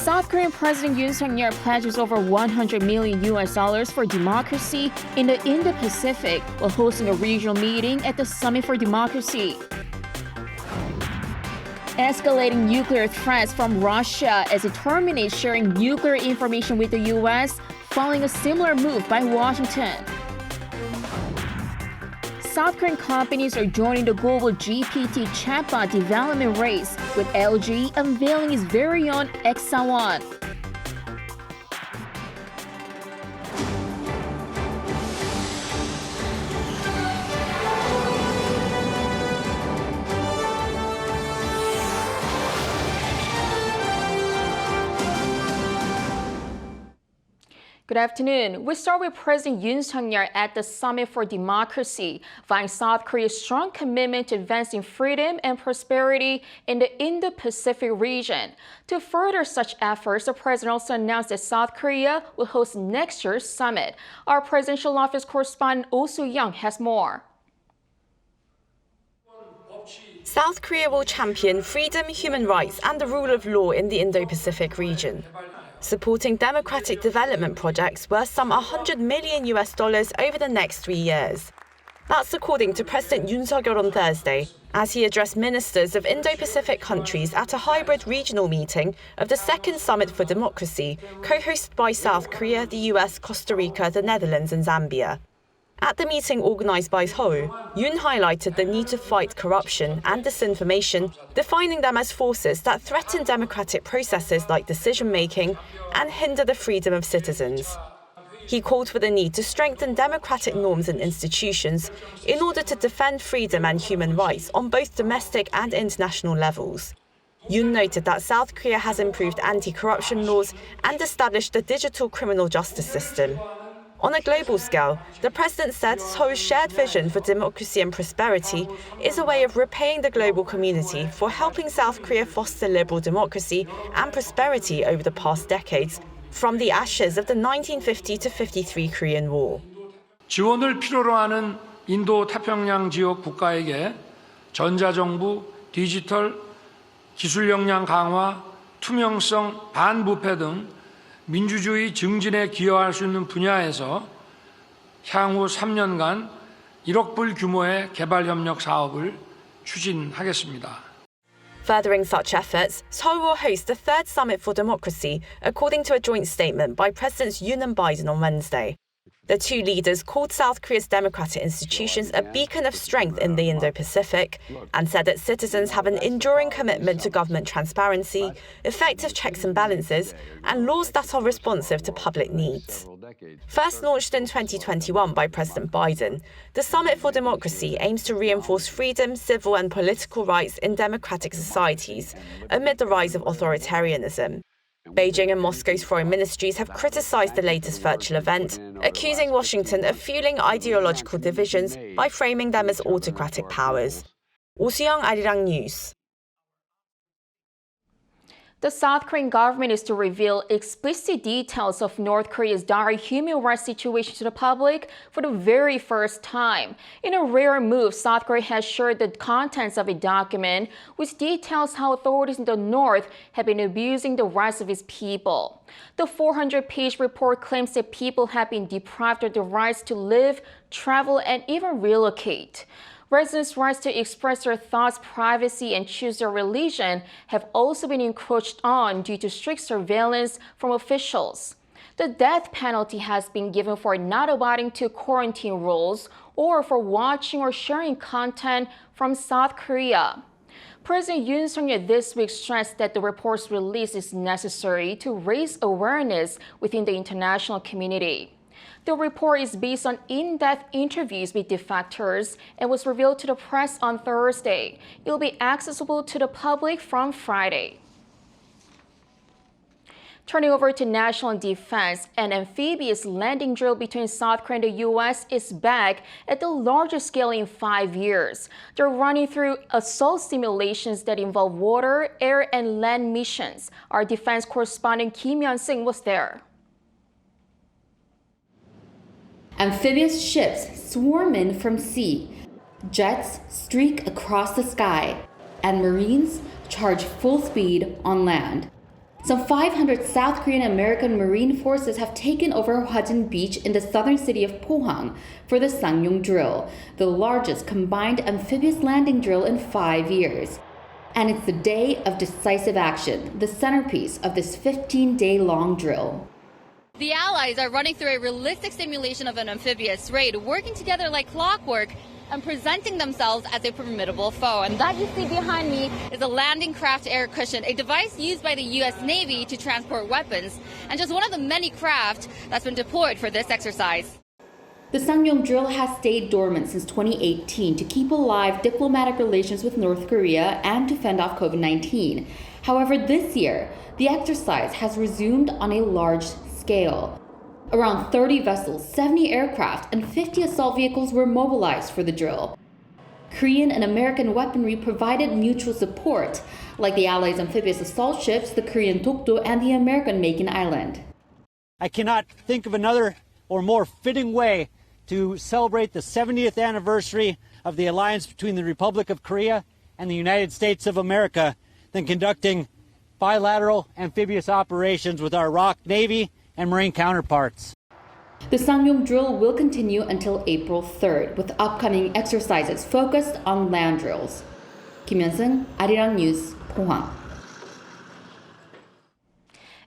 South Korean President Yoon Suk-yeol pledges over $100 million for democracy in the Indo-Pacific while hosting a regional meeting at the Summit for Democracy. Escalating nuclear threats from Russia as it terminates sharing nuclear information with the U.S., following a similar move by Washington. South Korean companies are joining the global GPT chatbot development race, with LG unveiling its very own EXAONE. Good afternoon. We start with President Yoon Suk-yeol at the Summit for Democracy, vying South Korea's strong commitment to advancing freedom and prosperity in the Indo-Pacific region. To further such efforts, the president also announced that South Korea will host next year's summit. Our presidential office correspondent Oh Soo-young has more. South Korea will champion freedom, human rights, and the rule of law in the Indo-Pacific region, supporting democratic development projects worth some $100 million over the next 3 years. That's according to President Yoon Suk-yeol on Thursday, as he addressed ministers of Indo-Pacific countries at a hybrid regional meeting of the Second Summit for Democracy, co-hosted by South Korea, the US, Costa Rica, the Netherlands, and Zambia. At the meeting organised by Seoul, Yoon highlighted the need to fight corruption and disinformation, defining them as forces that threaten democratic processes like decision-making and hinder the freedom of citizens. He called for the need to strengthen democratic norms and institutions in order to defend freedom and human rights on both domestic and international levels. Yoon noted that South Korea has improved anti-corruption laws and established a digital criminal justice system. On a global scale, the president said Seoul's shared vision for democracy and prosperity is a way of repaying the global community for helping South Korea foster liberal democracy and prosperity over the past decades, from the ashes of the 1950 to 53 Korean War. 지원을 필요로 하는 인도 태평양 지역 국가에게 전자정부, 디지털, 기술 역량 강화, 투명성, 반부패 등 민주주의 증진에 기여할 수 있는 분야에서 향후 3년간 1억 불 규모의 개발 협력 사업을 추진하겠습니다. Furthering such efforts, Seoul will host the third Summit for Democracy, according to a joint statement by Presidents Yoon and Biden on Wednesday. The two leaders called South Korea's democratic institutions a beacon of strength in the Indo-Pacific and said that citizens have an enduring commitment to government transparency, effective checks and balances, and laws that are responsive to public needs. First launched in 2021 by President Biden, the Summit for Democracy aims to reinforce freedom, civil and political rights in democratic societies amid the rise of authoritarianism. Beijing and Moscow's foreign ministries have criticized the latest virtual event, accusing Washington of fueling ideological divisions by framing them as autocratic powers. Oh Soo-young, Arirang News. The South Korean government is to reveal explicit details of North Korea's dire human rights situation to the public for the very first time. In a rare move, South Korea has shared the contents of a document which details how authorities in the North have been abusing the rights of its people. The 400-page report claims that people have been deprived of the rights to live, travel, and even relocate. Residents' rights to express their thoughts, privacy, and choose their religion have also been encroached on due to strict surveillance from officials. The death penalty has been given for not abiding to quarantine rules or for watching or sharing content from South Korea. President Yoon Suk-yeol this week stressed that the report's release is necessary to raise awareness within the international community. The report is based on in-depth interviews with defectors and was revealed to the press on Thursday. It will be accessible to the public from Friday. Turning over to national defense, an amphibious landing drill between South Korea and the U.S. is back at the largest scale in 5 years. They're running through assault simulations that involve water, air, and land missions. Our defense correspondent Kim Yeon-sing was there. Amphibious ships swarm in from sea, jets streak across the sky, and Marines charge full speed on land. Some 500 South Korean American Marine forces have taken over Hwajin Beach in the southern city of Pohang for the Ssangyong drill, the largest combined amphibious landing drill in 5 years. And it's the day of decisive action, the centerpiece of this 15-day-long drill. The Allies are running through a realistic simulation of an amphibious raid, working together like clockwork and presenting themselves as a formidable foe. And that you see behind me is a landing craft air cushion, a device used by the U.S. Navy to transport weapons, and just one of the many craft that's been deployed for this exercise. The Ssangyong drill has stayed dormant since 2018 to keep alive diplomatic relations with North Korea and to fend off COVID-19. However, this year, the exercise has resumed on a large scale. Around 30 vessels, 70 aircraft, and 50 assault vehicles were mobilized for the drill. Korean and American weaponry provided mutual support, like the Allies' amphibious assault ships, the Korean Dokdo, and the American Makin Island. I cannot think of another or more fitting way to celebrate the 70th anniversary of the alliance between the Republic of Korea and the United States of America than conducting bilateral amphibious operations with our ROK Navy and Marine counterparts. The Ssangyong drill will continue until April 3rd, with upcoming exercises focused on land drills. Kim Hyun-sung, Arirang News, Pohang.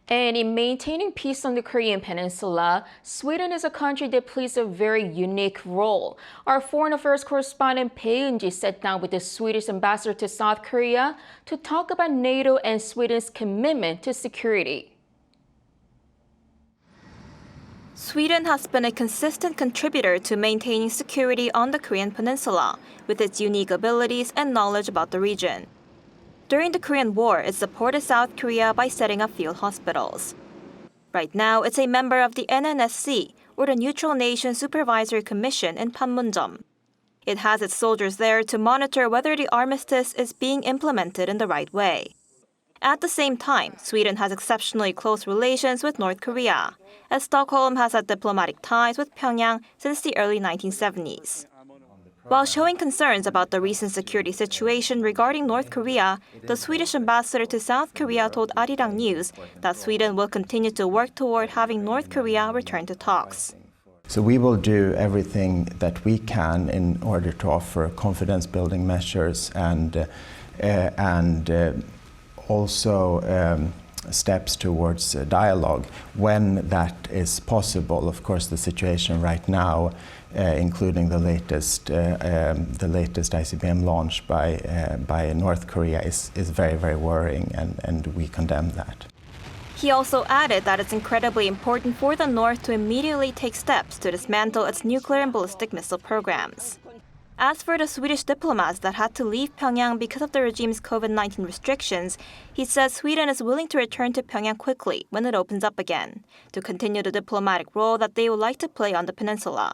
And in maintaining peace on the Korean Peninsula, Sweden is a country that plays a very unique role. Our foreign affairs correspondent Tae-yong sat down with the Swedish ambassador to South Korea to talk about NATO and Sweden's commitment to security. Sweden has been a consistent contributor to maintaining security on the Korean Peninsula, with its unique abilities and knowledge about the region. During the Korean War, it supported South Korea by setting up field hospitals. Right now, it's a member of the NNSC, or the Neutral Nation Supervisory Commission in Panmunjom. It has its soldiers there to monitor whether the armistice is being implemented in the right way. At the same time, Sweden has exceptionally close relations with North Korea, as Stockholm has had diplomatic ties with Pyongyang since the early 1970s. While showing concerns about the recent security situation regarding North Korea, the Swedish ambassador to South Korea told Arirang News that Sweden will continue to work toward having North Korea return to talks. So we will do everything that we can in order to offer confidence-building measures and also steps towards dialogue when that is possible. Of course, the situation right now, including the latest ICBM launch by North Korea, is very, very worrying, and we condemn that. He also added that it's incredibly important for the North to immediately take steps to dismantle its nuclear and ballistic missile programs. As for the Swedish diplomats that had to leave Pyongyang because of the regime's COVID-19 restrictions, he says Sweden is willing to return to Pyongyang quickly when it opens up again, to continue the diplomatic role that they would like to play on the peninsula.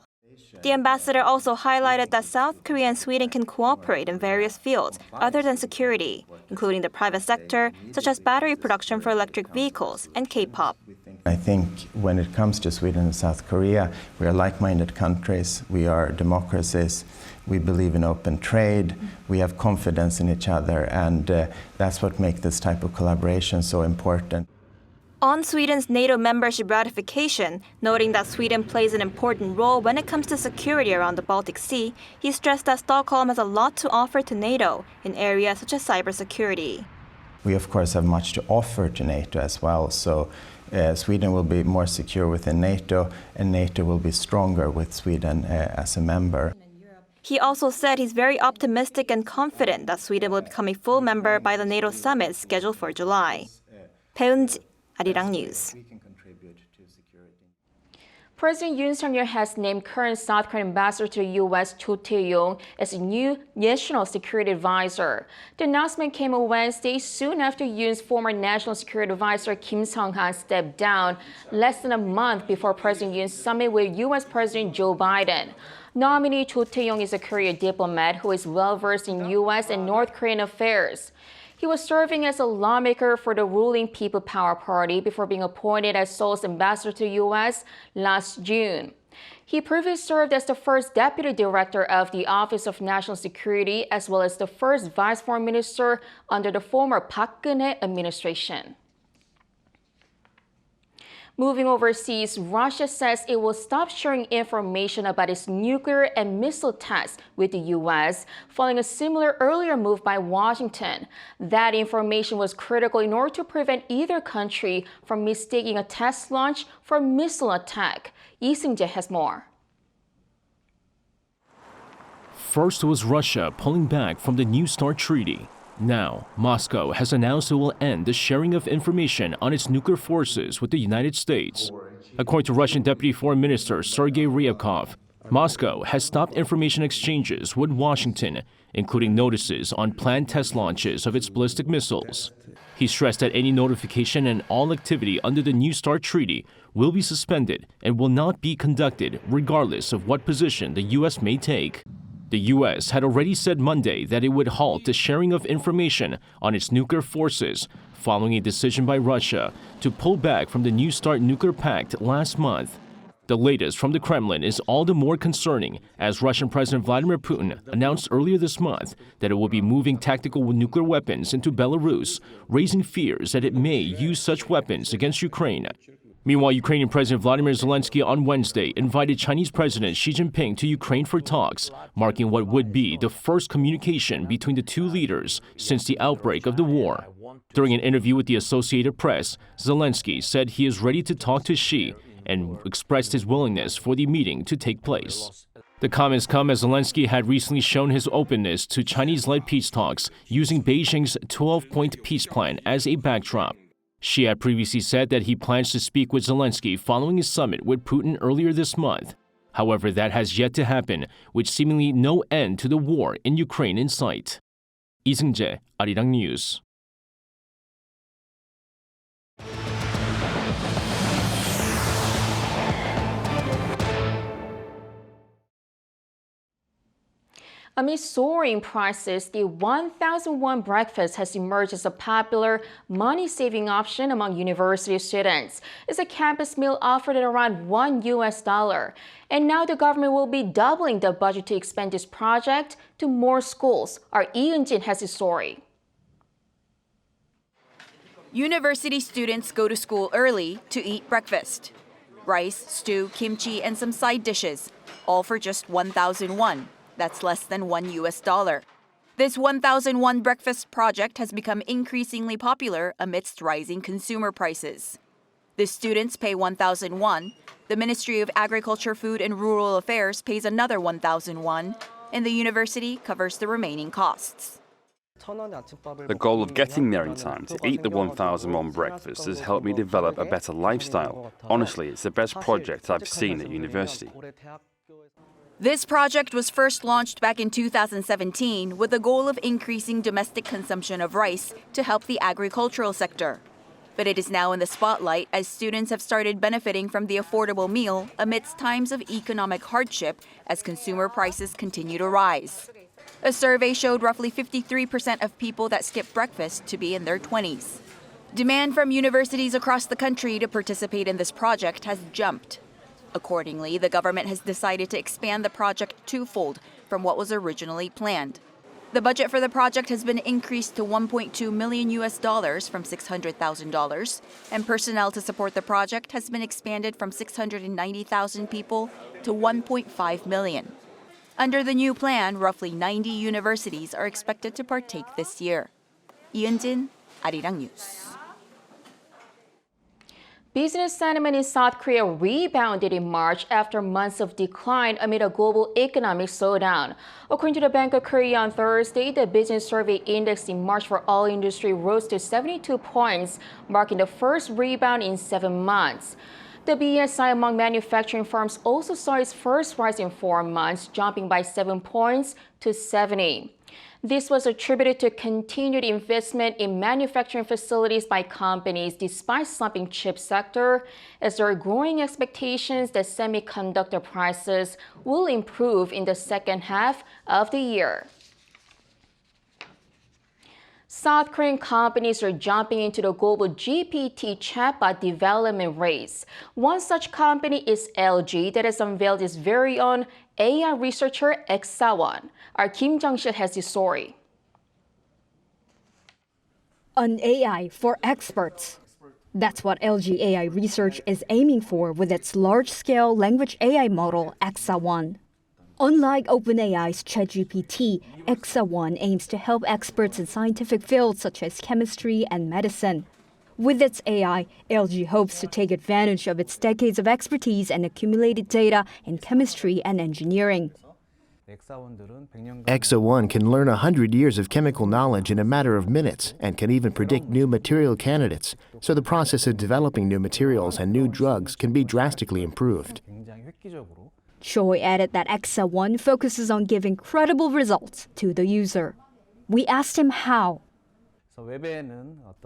The ambassador also highlighted that South Korea and Sweden can cooperate in various fields other than security, including the private sector, such as battery production for electric vehicles and K-pop. I think when it comes to Sweden and South Korea, we are like-minded countries, we are democracies, we believe in open trade, we have confidence in each other, and that's what makes this type of collaboration so important. On Sweden's NATO membership ratification, noting that Sweden plays an important role when it comes to security around the Baltic Sea, he stressed that Stockholm has a lot to offer to NATO in areas such as cybersecurity. We, of course, have much to offer to NATO as well, so Sweden will be more secure within NATO, and NATO will be stronger with Sweden as a member. He also said he's very optimistic and confident that Sweden will become a full member by the NATO summit scheduled for July. Tae-yong, Arirang News. President Yoon has named current South Korean ambassador to the U.S. Tae-yong as a new national security advisor. The announcement came on Wednesday, soon after Yoon's former national security advisor Kim Sung-han stepped down, less than a month before President Yoon's summit with U.S. President Joe Biden. Nominee Tae-yong is a career diplomat who is well-versed in U.S. and North Korean affairs. He was serving as a lawmaker for the ruling People Power Party before being appointed as Seoul's ambassador to the U.S. last June. He previously served as the first deputy director of the Office of National Security, as well as the first vice foreign minister under the former Park Geun-hye administration. Moving overseas, Russia says it will stop sharing information about its nuclear and missile tests with the U.S., following a similar earlier move by Washington. That information was critical in order to prevent either country from mistaking a test launch for a missile attack. Lee Seung-jae has more. First was Russia pulling back from the New START treaty. Now, Moscow has announced it will end the sharing of information on its nuclear forces with the United States. According to Russian Deputy Foreign Minister Sergei Ryabkov, Moscow has stopped information exchanges with Washington, including notices on planned test launches of its ballistic missiles. He stressed that any notification and all activity under the New START treaty will be suspended and will not be conducted regardless of what position the U.S. may take. The U.S. had already said Monday that it would halt the sharing of information on its nuclear forces following a decision by Russia to pull back from the New START nuclear pact last month. The latest from the Kremlin is all the more concerning as Russian President Vladimir Putin announced earlier this month that it will be moving tactical nuclear weapons into Belarus, raising fears that it may use such weapons against Ukraine. Meanwhile, Ukrainian President Vladimir Zelensky on Wednesday invited Chinese President Xi Jinping to Ukraine for talks, marking what would be the first communication between the two leaders since the outbreak of the war. During an interview with the Associated Press, Zelensky said he is ready to talk to Xi and expressed his willingness for the meeting to take place. The comments come as Zelensky had recently shown his openness to Chinese-led peace talks using Beijing's 12-point peace plan as a backdrop. Xi had previously said that he plans to speak with Zelensky following his summit with Putin earlier this month. However, that has yet to happen, with seemingly no end to the war in Ukraine in sight. Lee Seung-jae, Arirang News. Amid soaring prices, the 1,000 won breakfast has emerged as a popular money-saving option among university students. It's a campus meal offered at around $1. And now the government will be doubling the budget to expand this project to more schools. Our Yeon has the story. University students go to school early to eat breakfast. Rice, stew, kimchi, and some side dishes, all for just 1,000 won. That's less than $1. This 1,000 won breakfast project has become increasingly popular amidst rising consumer prices. The students pay 1,000 won, the Ministry of Agriculture, Food and Rural Affairs pays another 1,000 won, and the university covers the remaining costs. The goal of getting there in time to eat the 1,000 won breakfast has helped me develop a better lifestyle. Honestly, it's the best project I've seen at university. This project was first launched back in 2017 with the goal of increasing domestic consumption of rice to help the agricultural sector. But it is now in the spotlight as students have started benefiting from the affordable meal amidst times of economic hardship as consumer prices continue to rise. A survey showed roughly 53% of people that skip breakfast to be in their 20s. Demand from universities across the country to participate in this project has jumped. Accordingly, the government has decided to expand the project twofold from what was originally planned. The budget for the project has been increased to $1.2 million from $600,000, and personnel to support the project has been expanded from 690,000 people to 1.5 million. Under the new plan, roughly 90 universities are expected to partake this year. Yeon, Arirang News. Business sentiment in South Korea rebounded in March after months of decline amid a global economic slowdown. According to the Bank of Korea on Thursday, the business survey index in March for all industry rose to 72 points, marking the first rebound in 7 months. The BSI among manufacturing firms also saw its first rise in 4 months, jumping by 7 points to 70. This was attributed to continued investment in manufacturing facilities by companies despite slumping chip sector, as there are growing expectations that semiconductor prices will improve in the second half of the year. South Korean companies are jumping into the global GPT chatbot development race. One such company is LG that has unveiled its very own AI researcher EXAONE. Our Kim Jung-shil has the story. An AI for experts. That's what LG AI Research is aiming for with its large-scale language AI model, EXAONE. Unlike OpenAI's ChatGPT, EXAONE aims to help experts in scientific fields such as chemistry and medicine. With its AI, LG hopes to take advantage of its decades of expertise and accumulated data in chemistry and engineering. EXAONE can learn 100 years of chemical knowledge in a matter of minutes and can even predict new material candidates, so the process of developing new materials and new drugs can be drastically improved. Choi added that EXAONE focuses on giving credible results to the user. We asked him how.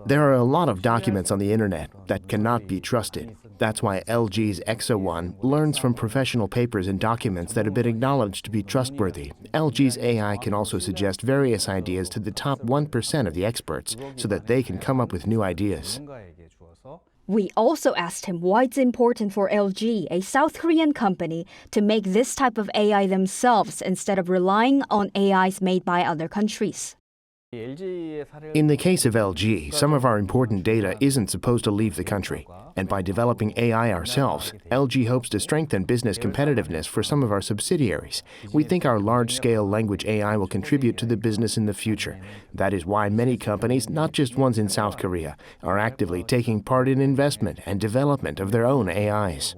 There are a lot of documents on the internet that cannot be trusted. That's why LG's EXAONE learns from professional papers and documents that have been acknowledged to be trustworthy. LG's AI can also suggest various ideas to the top 1% of the experts so that they can come up with new ideas. We also asked him why it's important for LG, a South Korean company, to make this type of AI themselves instead of relying on AIs made by other countries. In the case of LG, some of our important data isn't supposed to leave the country. And by developing AI ourselves, LG hopes to strengthen business competitiveness for some of our subsidiaries. We think our large-scale language AI will contribute to the business in the future. That is why many companies, not just ones in South Korea, are actively taking part in investment and development of their own AIs.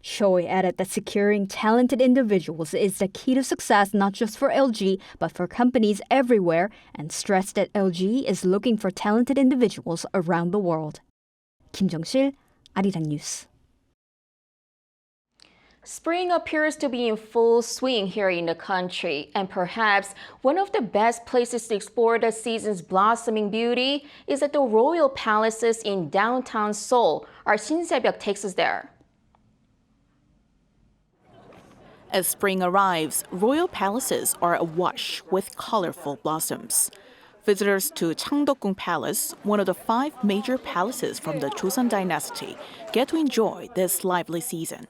Choi added that securing talented individuals is the key to success not just for LG, but for companies everywhere, and stressed that LG is looking for talented individuals around the world. Kim Jung-sil, Arirang News. Spring appears to be in full swing here in the country, and perhaps one of the best places to explore the season's blossoming beauty is at the royal palaces in downtown Seoul. Our Shin Se-byuk takes us there. As spring arrives, royal palaces are awash with colorful blossoms. Visitors to Changdeokgung Palace, one of the 5 major palaces from the Joseon dynasty, get to enjoy this lively season.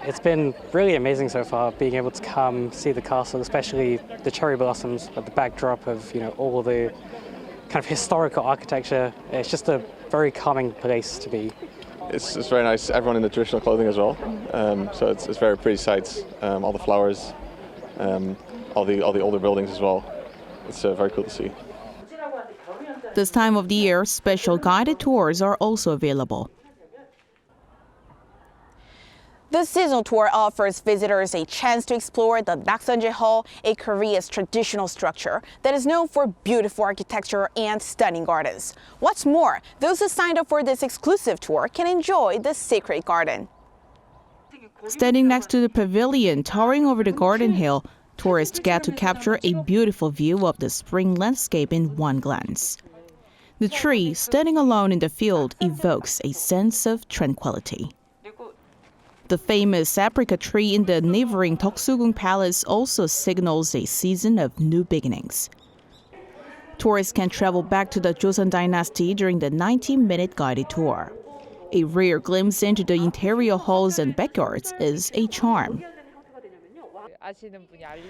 It's been really amazing so far, being able to come see the castle, especially the cherry blossoms at the backdrop of all the kind of historical architecture. It's just a very calming place to be. It's very nice. Everyone in the traditional clothing as well, so it's very pretty sights. All the flowers, all the older buildings as well. It's very cool to see. This time of the year, special guided tours are also available. This seasonal tour offers visitors a chance to explore the Nakseonje Hall, a Korea's traditional structure that is known for beautiful architecture and stunning gardens. What's more, those who signed up for this exclusive tour can enjoy the sacred garden. Standing next to the pavilion towering over the garden hill, tourists get to capture a beautiful view of the spring landscape in one glance. The tree, standing alone in the field, evokes a sense of tranquility. The famous apricot tree in the neighboring Deoksugung Palace also signals a season of new beginnings. Tourists can travel back to the Joseon dynasty during the 90-minute guided tour. A rare glimpse into the interior halls and backyards is a charm.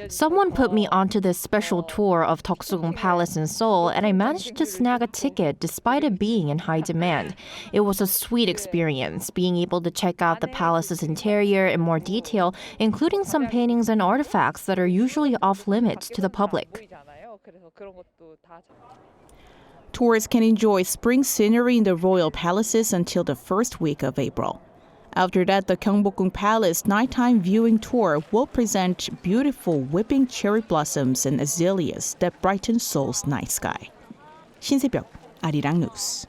Someone put me onto this special tour of Deoksugung Palace in Seoul, and I managed to snag a ticket despite it being in high demand. It was a sweet experience, being able to check out the palace's interior in more detail, including some paintings and artifacts that are usually off-limits to the public. Tourists can enjoy spring scenery in the royal palaces until the first week of April. After that, the Gyeongbokgung Palace nighttime viewing tour will present beautiful whipping cherry blossoms and azaleas that brighten Seoul's night sky. Shin Se-byuk, Arirang News.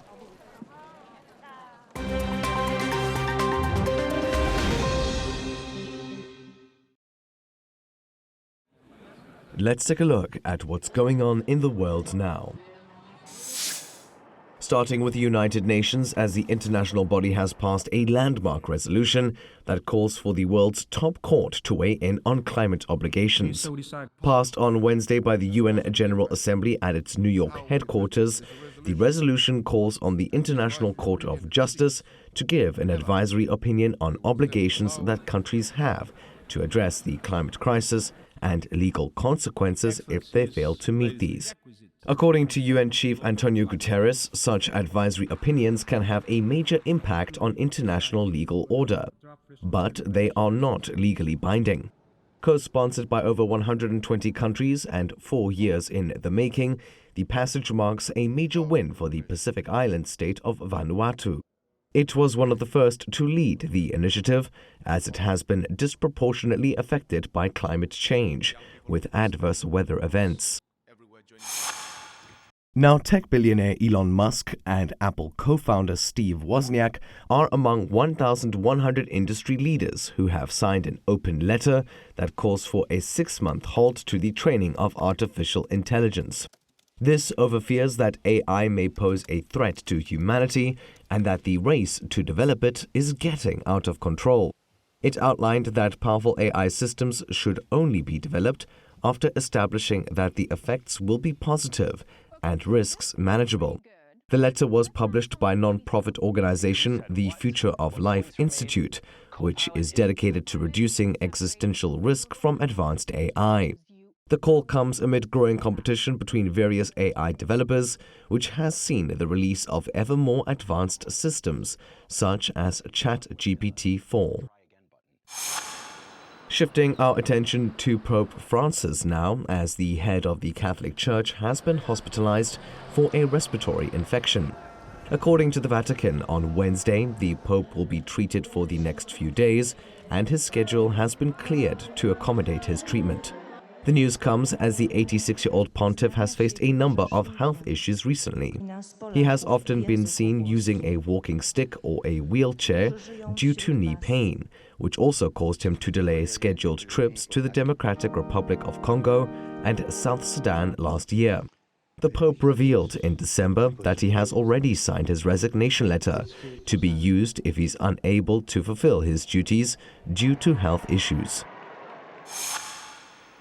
Let's take a look at what's going on in the world now. Starting with the United Nations, as the international body has passed a landmark resolution that calls for the world's top court to weigh in on climate obligations. Passed on Wednesday by the UN General Assembly at its New York headquarters, the resolution calls on the International Court of Justice to give an advisory opinion on obligations that countries have to address the climate crisis and legal consequences if they fail to meet these. According to UN Chief Antonio Guterres, such advisory opinions can have a major impact on international legal order, but they are not legally binding. Co-sponsored by over 120 countries and 4 years in the making, the passage marks a major win for the Pacific island state of Vanuatu. It was one of the first to lead the initiative, as it has been disproportionately affected by climate change, with adverse weather events. Now, tech billionaire Elon Musk and Apple co-founder Steve Wozniak are among 1,100 industry leaders who have signed an open letter that calls for a 6-month halt to the training of artificial intelligence. This over fears that AI may pose a threat to humanity and that the race to develop it is getting out of control. It outlined that powerful AI systems should only be developed after establishing that the effects will be positive and risks manageable. The letter was published by non-profit organization the Future of Life Institute, which is dedicated to reducing existential risk from advanced AI. The call comes amid growing competition between various AI developers, which has seen the release of ever more advanced systems, such as ChatGPT-4. Shifting our attention to Pope Francis now, as the head of the Catholic Church has been hospitalized for a respiratory infection. According to the Vatican, on Wednesday, the Pope will be treated for the next few days, and his schedule has been cleared to accommodate his treatment. The news comes as the 86-year-old pontiff has faced a number of health issues recently. He has often been seen using a walking stick or a wheelchair due to knee pain, which also caused him to delay scheduled trips to the Democratic Republic of Congo and South Sudan last year. The Pope revealed in December that he has already signed his resignation letter to be used if he's unable to fulfill his duties due to health issues.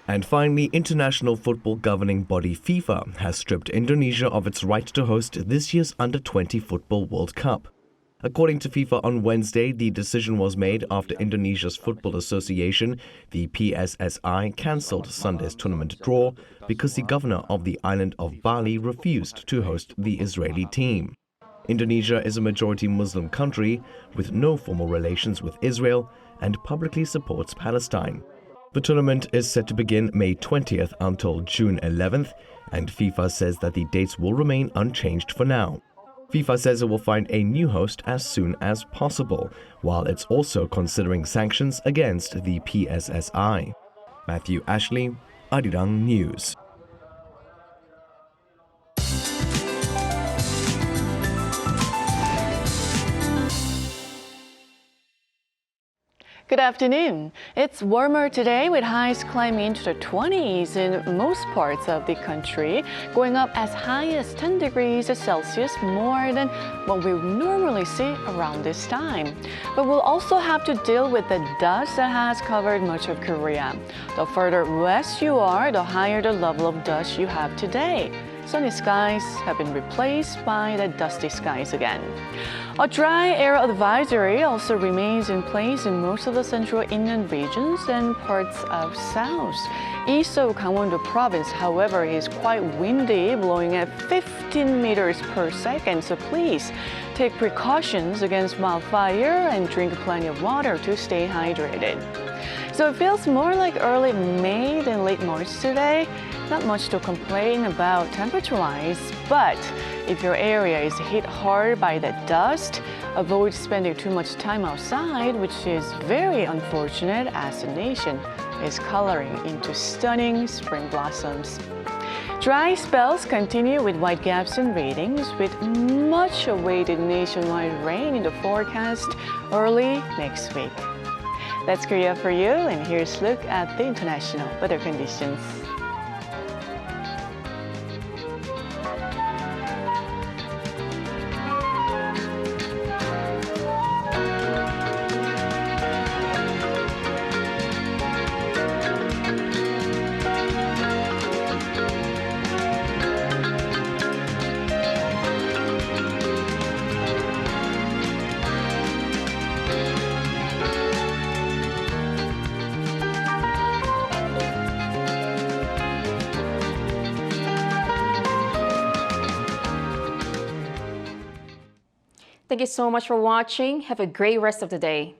And finally, international football governing body FIFA has stripped Indonesia of its right to host this year's Under-20 Football World Cup. According to FIFA on Wednesday, the decision was made after Indonesia's Football Association, the PSSI, cancelled Sunday's tournament draw because the governor of the island of Bali refused to host the Israeli team. Indonesia is a majority Muslim country with no formal relations with Israel and publicly supports Palestine. The tournament is set to begin May 20th until June 11th, and FIFA says that the dates will remain unchanged for now. FIFA says it will find a new host as soon as possible, while it's also considering sanctions against the PSSI. Matthew Ashley, Arirang News. Good afternoon. It's warmer today with highs climbing into the 20s in most parts of the country, going up as high as 10 degrees Celsius, more than what we normally see around this time. But we'll also have to deal with the dust that has covered much of Korea. The further west you are, the higher the level of dust you have today. Sunny skies have been replaced by the dusty skies again. A dry air advisory also remains in place in most of the central inland regions and parts of south. East of Gangwon-do province, however, is quite windy, blowing at 15 meters per second, so please take precautions against wildfire and drink plenty of water to stay hydrated. So it feels more like early May than late March today. Not much to complain about temperature-wise, but if your area is hit hard by the dust, avoid spending too much time outside, which is very unfortunate as the nation is coloring into stunning spring blossoms. Dry spells continue with wide gaps in ratings, with much awaited nationwide rain in the forecast early next week. That's Korea for you, and here's a look at the international weather conditions. Thank you so much for watching. Have a great rest of the day.